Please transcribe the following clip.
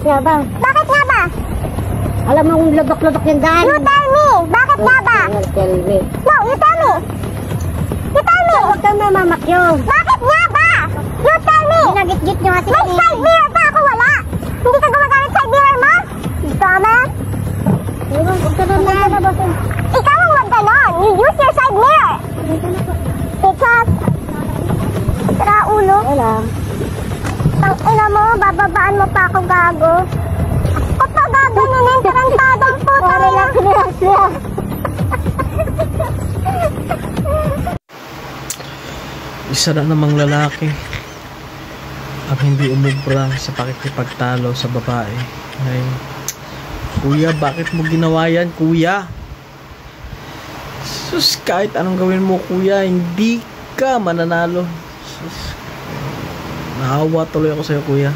nga ba? Bakit nga ba? Alam mo kung lodok-lodok yung daan. You tell me! Bakit nga ba? Tell me. No, you tell me! You tell me! Huwag kang mamamakyo. Bakit nga ba? You tell me! Ginagit-git nyo kasi. May side mirror pa ako wala! Hindi ka gumagamit side mirror mo? Dumbass! Huwag ka na bossing. Ikaw ang wag ganon! You use your side mirror! Because... Tara, ulo. Wala. Tang ina mo, bababaan mo pa ako gago. Kapag gaganunin, tarantadang puta na. Relax lang. Isa na namang lalaki ang hindi umubra sa pakikipagtalo sa babae. Ay, kuya, bakit mo ginawa yan, kuya? Sus, kahit anong gawin mo, kuya, hindi ka mananalo. Sus, nahawa tuloy ako sa'yo, kuya.